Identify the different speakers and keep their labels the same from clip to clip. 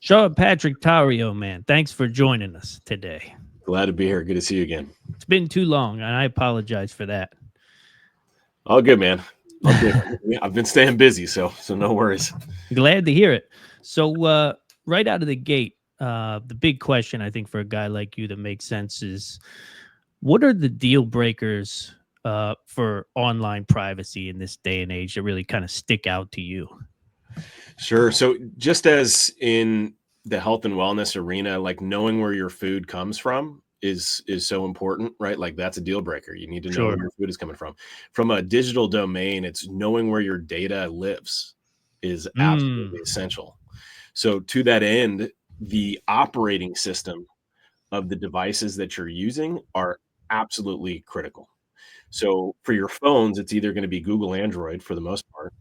Speaker 1: Sean Patrick Tario, man, thanks for joining us today.
Speaker 2: Glad to be here. Good to see you again.
Speaker 1: It's been too long, and I apologize for that.
Speaker 2: All good, man. All good. I've been staying busy, so no worries.
Speaker 1: Glad to hear it. So, right out of the gate, the big question I think for a guy like you that makes sense is, what are the deal breakers for online privacy in this day and age that really kind of stick out to you?
Speaker 2: Sure. So just as in the health and wellness arena, like knowing where your food comes from is so important, right? Like that's a deal breaker. You need to know where
Speaker 1: Sure.
Speaker 2: your food is coming from. From a digital domain, it's knowing where your data lives is
Speaker 1: Mm,
Speaker 2: absolutely essential. So to that end, the operating system of the devices that you're using are absolutely critical. So for your phones, it's either going to be Google Android for the most part,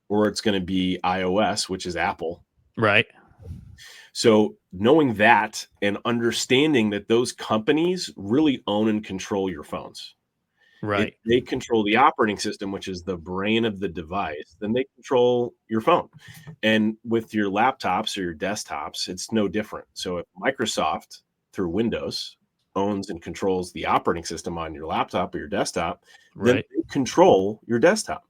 Speaker 2: or it's going to be iOS, which is Apple.
Speaker 1: right.
Speaker 2: So knowing that and understanding that those companies really own and control your phones. If
Speaker 1: Right.
Speaker 2: they control the operating system, which is the brain of the device, then they control your phone. And with your laptops or your desktops, it's no different. So if Microsoft through Windows owns and controls the operating system on your laptop or your desktop, then
Speaker 1: Right.
Speaker 2: they control your desktop.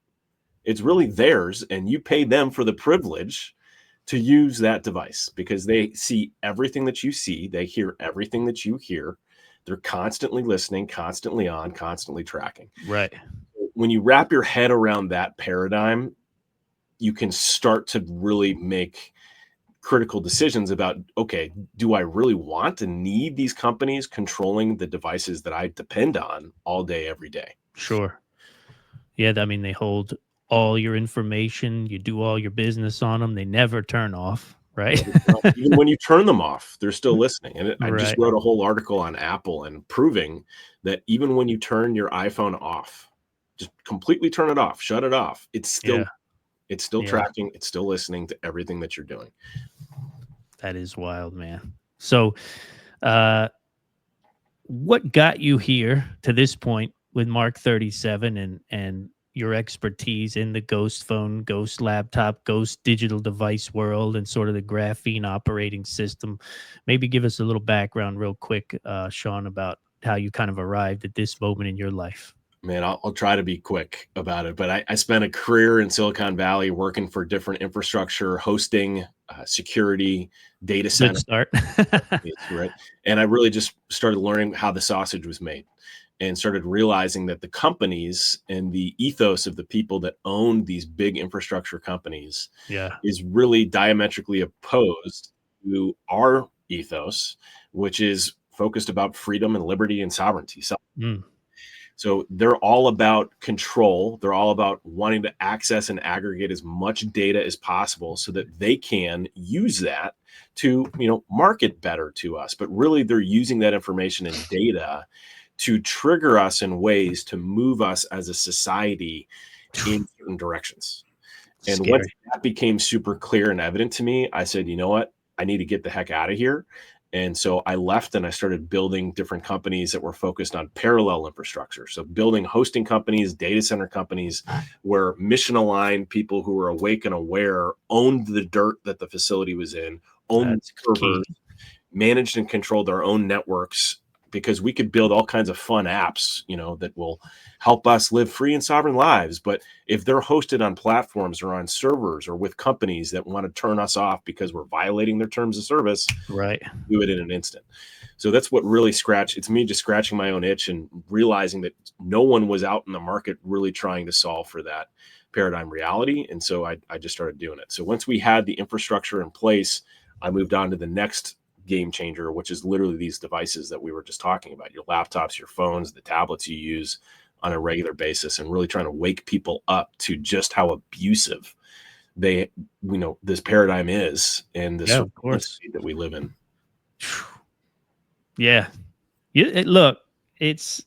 Speaker 2: It's really theirs, and you pay them for the privilege to use that device because they see everything that you see, they hear everything that you hear. They're constantly listening, constantly on, constantly tracking.
Speaker 1: Right.
Speaker 2: When you wrap your head around that paradigm, you can start to really make critical decisions about, okay, do I really want and need these companies controlling the devices that I depend on all day, every day?
Speaker 1: Sure. Yeah, I mean, they hold all your information, you do all your business on them, they never turn off, right?
Speaker 2: Even when you turn them off, they're still listening. And I just
Speaker 1: Right.
Speaker 2: wrote a whole article on Apple and proving that even when you turn your iPhone off, just completely turn it off, shut it off,
Speaker 1: Yeah.
Speaker 2: it's still
Speaker 1: Yeah.
Speaker 2: tracking, it's still listening to everything that you're doing.
Speaker 1: That is wild, man. So, uh, what got you here to this point with Mark 37 and your expertise in the ghost phone, ghost laptop, ghost digital device world and sort of the graphene operating system? Maybe give us a little background real quick, Sean, about how you kind of arrived at this moment in your life.
Speaker 2: Man, I'll try to be quick about it, but I spent a career in Silicon Valley working for different infrastructure, hosting, security, data
Speaker 1: Good
Speaker 2: center,
Speaker 1: start.
Speaker 2: right? And I really just started learning how the sausage was made and started realizing that the companies and the ethos of the people that own these big infrastructure companies
Speaker 1: Yeah.
Speaker 2: is really diametrically opposed to our ethos, which is focused about freedom and liberty and sovereignty.
Speaker 1: Mm,
Speaker 2: So they're all about control. They're all about wanting to access and aggregate as much data as possible so that they can use that to, market better to us. But really they're using that information and data to trigger us in ways to move us as a society in certain directions. And once
Speaker 1: scary.
Speaker 2: that became super clear and evident to me, I said, you know what? I need to get the heck out of here. And so I left and I started building different companies that were focused on parallel infrastructure. So building hosting companies, data center companies, where mission aligned people who were awake and aware owned the dirt that the facility was in, owned
Speaker 1: That's
Speaker 2: servers,
Speaker 1: key.
Speaker 2: managed and controlled their own networks, because we could build all kinds of fun apps, that will help us live free and sovereign lives. But if they're hosted on platforms or on servers or with companies that want to turn us off because we're violating their terms of service,
Speaker 1: Right.
Speaker 2: do it in an instant. So that's what really it's me just scratching my own itch and realizing that no one was out in the market really trying to solve for that paradigm reality. And so I just started doing it. So once we had the infrastructure in place, I moved on to the next game changer, which is literally these devices that we were just talking about, your laptops, your phones, the tablets you use on a regular basis, and really trying to wake people up to just how abusive this paradigm is and the
Speaker 1: Yeah, of
Speaker 2: surveillance
Speaker 1: course.
Speaker 2: state that we live in.
Speaker 1: Yeah. Look, it's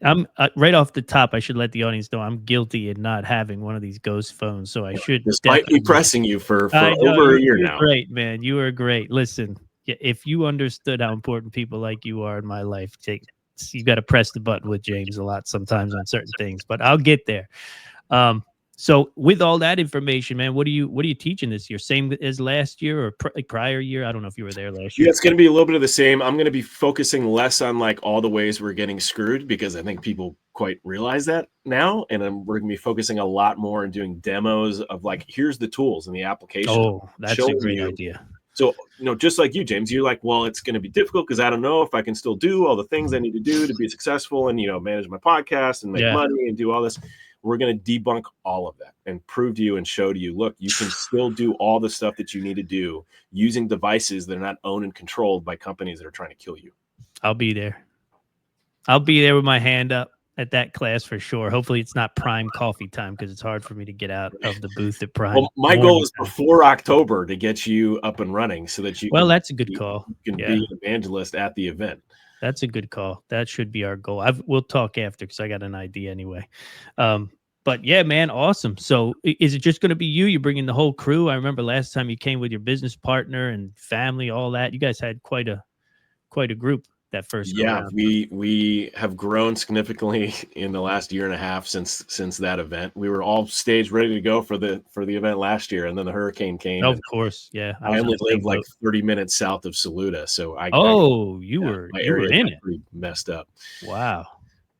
Speaker 1: I'm right off the top. I should let the audience know I'm guilty in not having one of these ghost phones, so I should
Speaker 2: Despite me
Speaker 1: definitely.
Speaker 2: pressing you for
Speaker 1: I know
Speaker 2: over a year
Speaker 1: you're
Speaker 2: now.
Speaker 1: great, man. You are great. Listen, if you understood how important people like you are in my life, you got to press the button with James a lot sometimes on certain things, but I'll get there. Um, So with all that information, man, what are you teaching this year? Same as last year or like prior year? I don't know if you were there last
Speaker 2: Yeah,
Speaker 1: year.
Speaker 2: it's going to be a little bit of the same. I'm going to be focusing less on like all the ways we're getting screwed because I think people quite realize that now. And we're going to be focusing a lot more on doing demos of like, here's the tools and the application,
Speaker 1: Oh, that's a
Speaker 2: showing
Speaker 1: great
Speaker 2: you.
Speaker 1: idea.
Speaker 2: So, just like you, James, you're like, well, it's going to be difficult because I don't know if I can still do all the things I need to do to be successful and, manage my podcast and make
Speaker 1: Yeah.
Speaker 2: money and do all this. We're going to debunk all of that and prove to you and show to you, look, you can still do all the stuff that you need to do using devices that are not owned and controlled by companies that are trying to kill you.
Speaker 1: I'll be there. I'll be there with my hand up at that class for sure. Hopefully it's not prime coffee time because it's hard for me to get out of the booth at prime.
Speaker 2: Well, my goal
Speaker 1: morning
Speaker 2: is
Speaker 1: time.
Speaker 2: before October to get you up and running so that you
Speaker 1: Well,
Speaker 2: can,
Speaker 1: that's a good call.
Speaker 2: be
Speaker 1: Yeah,
Speaker 2: an evangelist at the event.
Speaker 1: that's a good call. That should be our goal. We'll talk after because I got an idea anyway. But yeah, man, awesome. So is it just going to be you? You're bringing the whole crew? I remember last time you came with your business partner and family, all that. You guys had quite a group that first go
Speaker 2: Yeah,
Speaker 1: around.
Speaker 2: we have grown significantly in the last year and a half since that event. We were all staged ready to go for the event last year, and then the hurricane came.
Speaker 1: Of
Speaker 2: And
Speaker 1: course, yeah.
Speaker 2: I
Speaker 1: was on
Speaker 2: only
Speaker 1: the same
Speaker 2: live like
Speaker 1: boat.
Speaker 2: 30 minutes south of Saluda, so
Speaker 1: Oh, you
Speaker 2: yeah,
Speaker 1: were
Speaker 2: my
Speaker 1: you were
Speaker 2: area
Speaker 1: in
Speaker 2: got
Speaker 1: it.
Speaker 2: pretty messed up.
Speaker 1: Wow.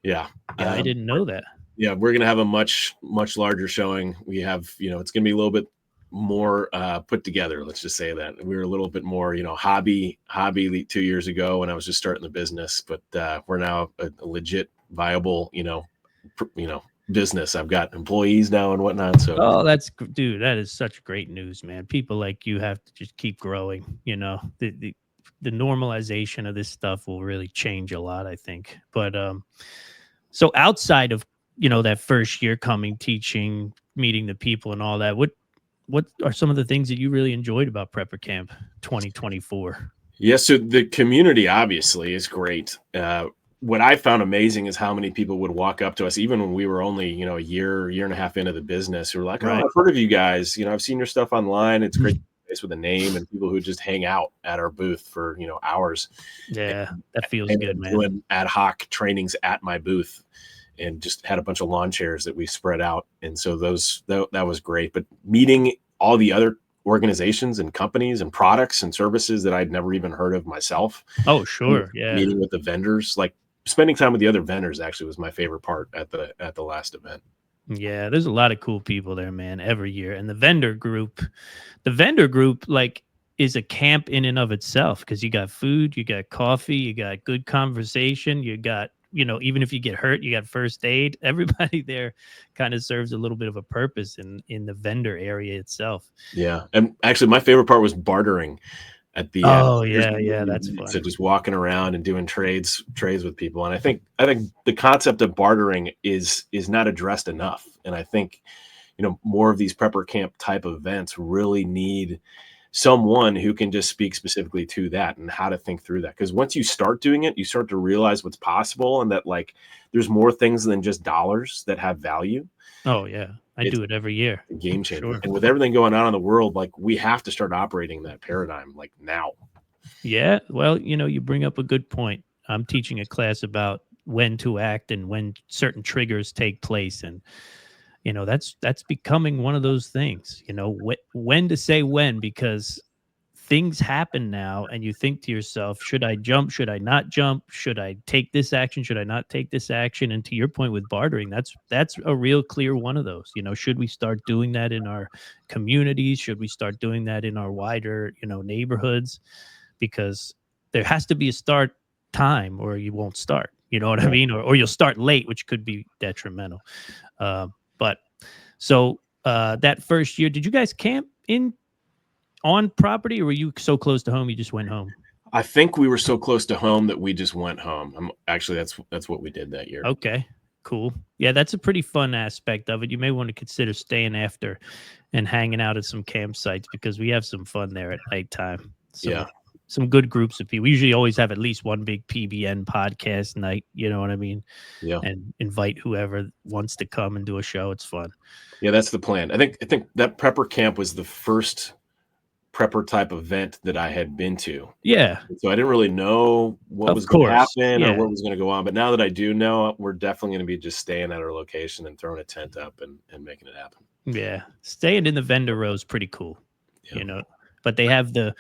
Speaker 2: Yeah,
Speaker 1: Yeah, I didn't know that.
Speaker 2: yeah, we're gonna have a much larger showing. We have, it's gonna be a little bit more put together. Let's just say that we were a little bit more, hobby 2 years ago when I was just starting the business, but we're now a legit, viable, business. I've got employees now and whatnot. So
Speaker 1: Oh, dude, that is such great news, man. People like you have to just keep growing. The normalization of this stuff will really change a lot, I think. But so outside of that first year coming, teaching, meeting the people, and all that, what are some of the things that you really enjoyed about Prepper Camp 2024?
Speaker 2: yeah, so the community obviously is great. What I found amazing is how many people would walk up to us, even when we were only, a year and a half into the business, who were like, "Oh,
Speaker 1: Right.
Speaker 2: I've heard of you guys. I've seen your stuff online. It's great place with a name," and people who just hang out at our booth for hours.
Speaker 1: Yeah, that feels
Speaker 2: And
Speaker 1: good, man.
Speaker 2: doing ad hoc trainings at my booth, and just had a bunch of lawn chairs that we spread out. And so that was great. But meeting all the other organizations and companies and products and services that I'd never even heard of myself.
Speaker 1: Oh, sure. Yeah.
Speaker 2: Meeting with the vendors, like spending time with the other vendors actually was my favorite part at the last event.
Speaker 1: Yeah, there's a lot of cool people there, man, every year. And the vendor group, like is a camp in and of itself because you got food, you got coffee, you got good conversation, you got, even if you get hurt, you got first aid. Everybody there kind of serves a little bit of a purpose in the vendor area itself.
Speaker 2: Yeah. And actually my favorite part was bartering at the end.
Speaker 1: Oh, yeah, that's fun.
Speaker 2: So just walking around and doing trades with people. And I think the concept of bartering is not addressed enough. And I think, more of these Prepper Camp type of events really need someone who can just speak specifically to that and how to think through that. Because once you start doing it, you start to realize what's possible and that like there's more things than just dollars that have value.
Speaker 1: Oh, yeah. I do it every year.
Speaker 2: A game changer.
Speaker 1: Sure.
Speaker 2: And with everything going on in the world, like we have to start operating that paradigm like now.
Speaker 1: Yeah. Well, you bring up a good point. I'm teaching a class about when to act and when certain triggers take place. And, that's becoming one of those things, when to say when, because things happen now and you think to yourself, should I jump? Should I not jump? Should I take this action? Should I not take this action? And to your point with bartering, that's a real clear one of those. Should we start doing that in our communities? Should we start doing that in our wider, neighborhoods? Because there has to be a start time or you won't start. You know what I mean? Or you'll start late, which could be detrimental. But so that first year, did you guys camp on property, or were you so close to home you just went home?
Speaker 2: I think we were so close to home that we just went home. Actually, that's what we did that year.
Speaker 1: Okay, cool. Yeah, that's a pretty fun aspect of it. You may want to consider staying after and hanging out at some campsites because we have some fun there at nighttime. Some good groups of people. We usually always have at least one big PBN podcast night. You know what I mean?
Speaker 2: Yeah.
Speaker 1: And invite whoever wants to come and do a show. It's fun.
Speaker 2: Yeah, that's the plan. I think that Prepper Camp was the first prepper type event that I had been to.
Speaker 1: Yeah.
Speaker 2: So I didn't really know what was going to happen or what was going to go on. But now that I do know, we're definitely going to be just staying at our location and throwing a tent up and making it happen.
Speaker 1: Yeah, staying in the vendor row is pretty cool,
Speaker 2: Yeah.
Speaker 1: you know. But they have the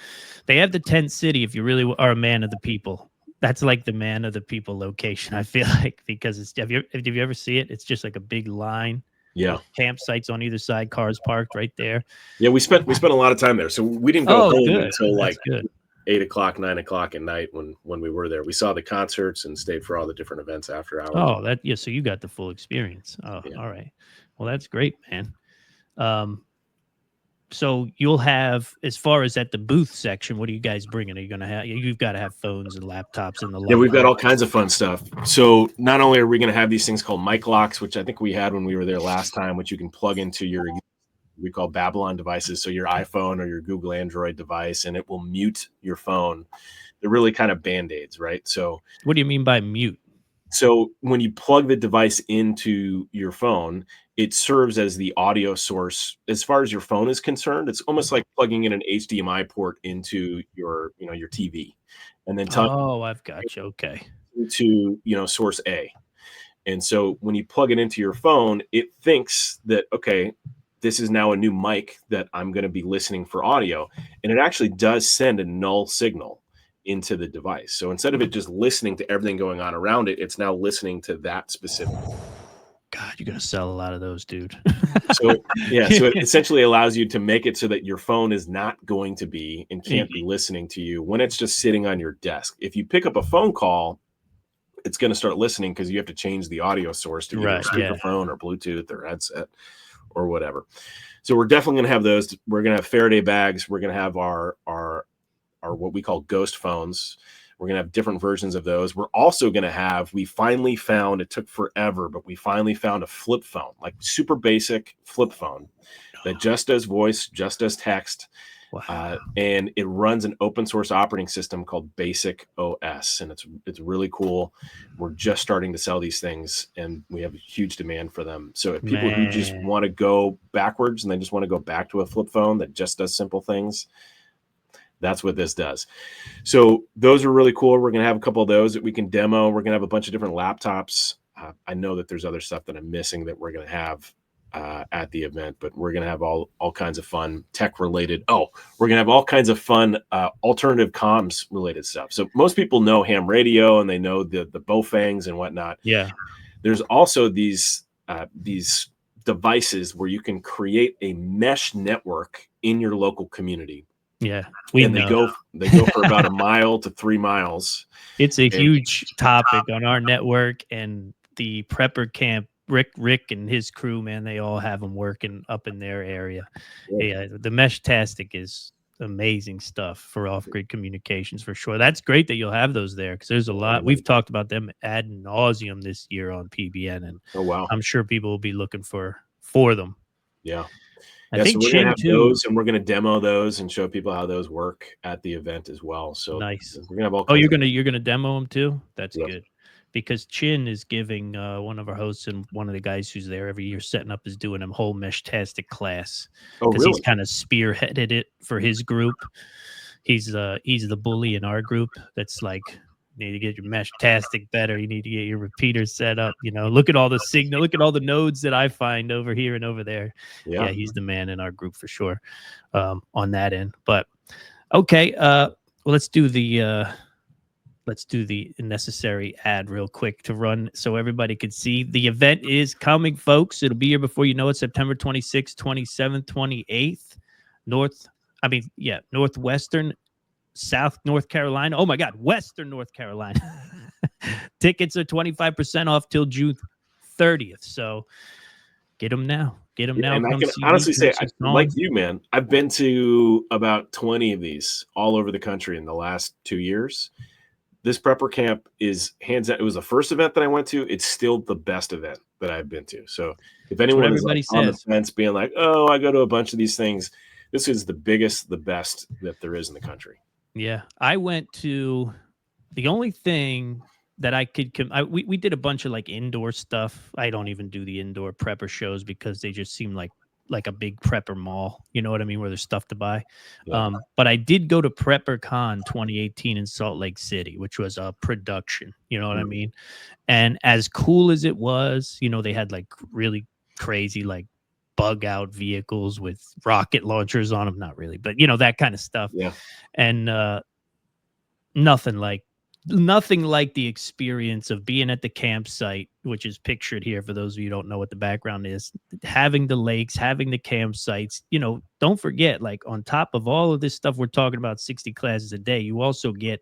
Speaker 1: tent city if you really are a man of the people. That's like the man of the people location. I feel like because it's have you ever see it? It's just like a big line
Speaker 2: Yeah.
Speaker 1: with campsites on either side, cars parked right there.
Speaker 2: Yeah. We spent a lot of time there. So we didn't go
Speaker 1: Oh,
Speaker 2: home
Speaker 1: good.
Speaker 2: until
Speaker 1: That's
Speaker 2: like
Speaker 1: good.
Speaker 2: 8 o'clock, 9 o'clock at night when we were there. We saw the concerts and stayed for all the different events after hours.
Speaker 1: Oh, that yeah. So you got the full experience. Oh,
Speaker 2: Yeah.
Speaker 1: all right. Well, that's great, man. Um, so you'll have, as far as at the booth section, what are you guys bringing? Are you gonna have? You've got to have phones and laptops and the
Speaker 2: Yeah,
Speaker 1: like.
Speaker 2: we've got all kinds of fun stuff. So not only are we going to have these things called mic locks, which I think we had when we were there last time, which you can plug into your we call Babylon devices, so your iPhone or your Google Android device, and it will mute your phone. They're really kind of band-aids, right?
Speaker 1: What do you mean by mute?
Speaker 2: So when you plug the device into your phone, it serves as the audio source as far as your phone is concerned. It's almost like plugging in an HDMI port into your TV, and then telling
Speaker 1: Oh, I've got you. Okay.
Speaker 2: you to source A. And so when you plug it into your phone, it thinks that, okay, this is now a new mic that I'm going to be listening for audio. And it actually does send a null signal into the device. So instead of it just listening to everything going on around it, it's now listening to that specific.
Speaker 1: God, you're gonna sell a lot of those, dude.
Speaker 2: So yeah, so it essentially allows you to make it so that your phone is not going to be and can't be listening to you when it's just sitting on your desk. If you pick up a phone call, it's going to start listening because you have to change the audio source to either speakerphone or Bluetooth or headset or whatever. So we're definitely going to have those. We're going to have Faraday bags. We're going to have our what we call ghost phones. We're going to have different versions of those. We're also going to have, we finally found, it took forever, but we finally found a flip phone, like super basic flip phone that just does voice, just does text.
Speaker 1: Wow.
Speaker 2: And it runs an open source operating system called Basic OS, and it's really cool. We're just starting to sell these things, and we have a huge demand for them. So if people who just want to go backwards and they just want to go back to a flip phone that just does simple things, that's what this does. So those are really cool. We're going to have a couple of those that we can demo. We're going to have a bunch of different laptops. I know that there's other stuff that I'm missing that we're going to have at the event, but we're going to have all kinds of fun tech related. Oh, we're going to have all kinds of fun alternative comms related stuff. So most people know ham radio and they know the Baofangs and whatnot.
Speaker 1: Yeah.
Speaker 2: There's also these devices where you can create a mesh network in your local community.
Speaker 1: Yeah,
Speaker 2: they go for about 1 mile to 3 miles.
Speaker 1: It's a huge topic on our network, and the prepper camp. Rick and his crew, man, they all have them working up in their area. Yeah, the Mesh-tastic is amazing stuff for off-grid communications for sure. That's great that you'll have those there because there's a lot. We've talked about them ad nauseum this year on PBN, and I'm sure people will be looking for them.
Speaker 2: Yeah.
Speaker 1: I think
Speaker 2: so we're going to have those, and we're going to demo those and show people how those work at the event as well. So
Speaker 1: nice.
Speaker 2: We're going to have
Speaker 1: all you're gonna demo them too? That's good. Because Chin is giving one of our hosts and one of the guys who's there every year setting up is doing a whole Mesh-tastic class. Because he's kind of spearheaded it for his group. He's the bully in our group that's like, you need to get your Mesh-tastic better. You need to get your repeaters set up. Look at all the signal. Look at all the nodes that I find over here and over there. Yeah, he's the man in our group for sure on that end. But okay, well, let's do the necessary ad real quick to run so everybody can see. The event is coming, folks. It'll be here before you know it, September 26th, 27th, 28th. Northwestern, South North Carolina. Oh my God, Western North Carolina. Tickets are 25% off till June 30th. So get them now. And
Speaker 2: I can honestly say, like you, man, I've been to about 20 of these all over the country in the last 2 years. This prepper camp is hands out. It was the first event that I went to. It's still the best event that I've been to. So if anyone is on the fence being like, oh, I go to a bunch of these things, this is the biggest, the best that there is in the country.
Speaker 1: Yeah. I went to the only thing that I could, we did a bunch of like indoor stuff. I don't even do the indoor prepper shows because they just seem like a big prepper mall, you know what I mean, where there's stuff to buy. Yeah. But I did go to PrepperCon 2018 in Salt Lake City, which was a production, you know what I mean? And as cool as it was, they had like really crazy like bug out vehicles with rocket launchers on them. Not really, but that kind of stuff.
Speaker 2: Yeah.
Speaker 1: And nothing like the experience of being at the campsite, which is pictured here for those of you who don't know what the background is, having the lakes, having the campsites. Don't forget, like, on top of all of this stuff we're talking about, 60 classes a day, you also get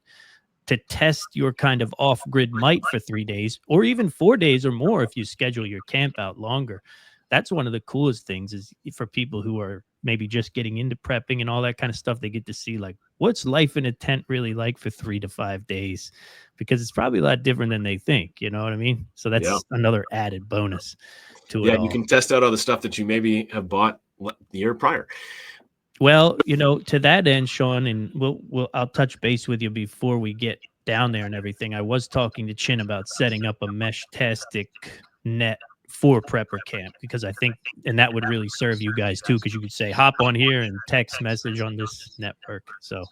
Speaker 1: to test your kind of off-grid might for 3 days, or even 4 days or more if you schedule your camp out longer. That's one of the coolest things, is for people who are maybe just getting into prepping and all that kind of stuff. They get to see, like, what's life in a tent really like for 3 to 5 days, because it's probably a lot different than they think. You know what I mean? So that's another added bonus to it all.
Speaker 2: You can test out all the stuff that you maybe have bought the year prior.
Speaker 1: Well, to that end, Sean, and I'll touch base with you before we get down there and everything. I was talking to Chin about setting up a Mesh-tastic net for prepper camp, because I think, and that would really serve you guys too, because you could say, hop on here and text message on this network. So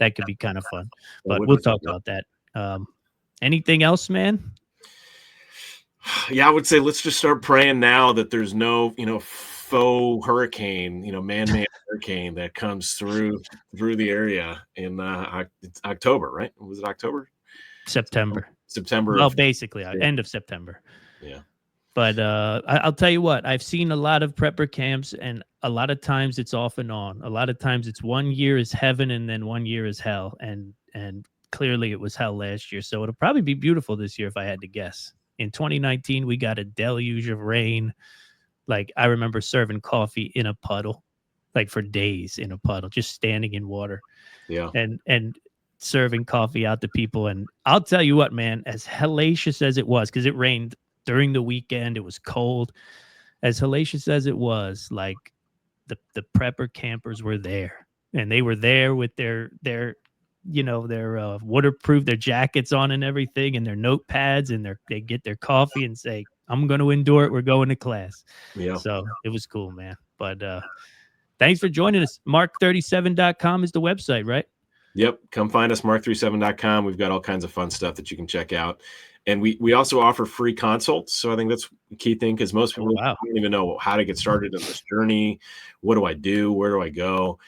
Speaker 1: that could be kind of fun, but we'll talk about that. Anything else, man?
Speaker 2: Yeah, I would say let's just start praying now that there's no, faux hurricane, man-made hurricane that comes through the area in October, right? Was it October?
Speaker 1: September.
Speaker 2: Well,
Speaker 1: basically, end of September.
Speaker 2: Yeah.
Speaker 1: But I'll tell you what, I've seen a lot of prepper camps, and a lot of times it's off and on. A lot of times it's 1 year is heaven and then 1 year is hell. And clearly it was hell last year. So it'll probably be beautiful this year if I had to guess. In 2019, we got a deluge of rain. Like, I remember serving coffee in a puddle, like for days in a puddle, just standing in water.
Speaker 2: Yeah.
Speaker 1: And serving coffee out to people. And I'll tell you what, man, as hellacious as it was, because it rained during the weekend, it was cold. As hellacious as it was, like, the prepper campers were there, and they were there with their waterproof, their jackets on and everything, and their notepads, and they get their coffee and say, I'm going to endure it. We're going to class.
Speaker 2: Yeah.
Speaker 1: So it was cool, man. But thanks for joining us. Mark37.com is the website, right?
Speaker 2: Yep. Come find us, mark37.com. We've got all kinds of fun stuff that you can check out. And we also offer free consults. So I think that's the key thing, because most people don't even know how to get started in this journey. What do I do? Where do I go?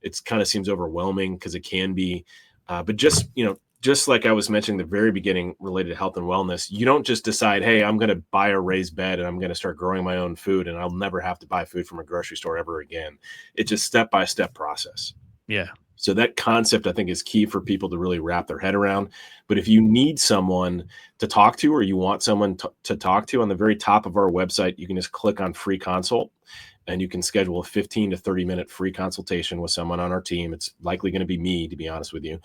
Speaker 2: It kind of seems overwhelming, because it can be. But just like I was mentioning at the very beginning related to health and wellness, you don't just decide, hey, I'm going to buy a raised bed and I'm going to start growing my own food and I'll never have to buy food from a grocery store ever again. It's a step-by-step process.
Speaker 1: Yeah.
Speaker 2: So that concept, I think, is key for people to really wrap their head around. But if you need someone to talk to, or you want someone to talk to, on the very top of our website, you can just click on free consult, and you can schedule a 15 to 30-minute free consultation with someone on our team. It's likely going to be me, to be honest with you.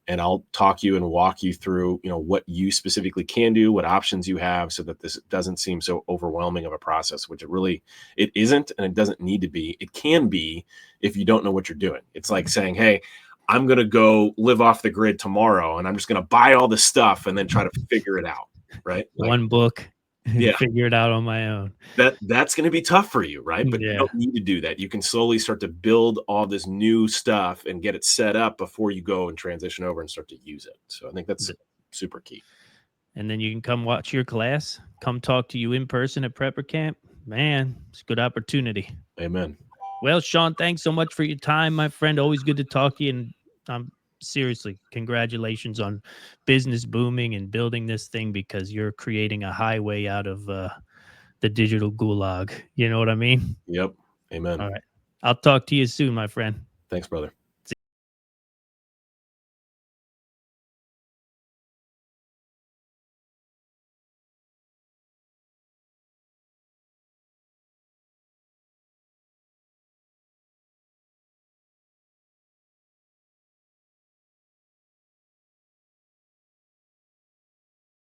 Speaker 2: And I'll talk you and walk you through, what you specifically can do, what options you have, so that this doesn't seem so overwhelming of a process, which it isn't, and it doesn't need to be. It can be if you don't know what you're doing. It's like saying, hey, I'm going to go live off the grid tomorrow, and I'm just going to buy all this stuff and then try to figure it out, right?
Speaker 1: One book. Figure it out on my own.
Speaker 2: That's going to be tough for you, right? But you don't need to do that. You can slowly start to build all this new stuff and get it set up before you go and transition over and start to use it. So I think that's super key.
Speaker 1: And then you can come watch your class, come talk to you in person at prepper camp. Man, it's a good opportunity.
Speaker 2: Amen.
Speaker 1: Well, Sean, thanks so much for your time, my friend. Always good to talk to you. And seriously, congratulations on business booming and building this thing, because you're creating a highway out of the digital gulag. You know what I mean?
Speaker 2: Yep. Amen.
Speaker 1: All right. I'll talk to you soon, my friend.
Speaker 2: Thanks, brother.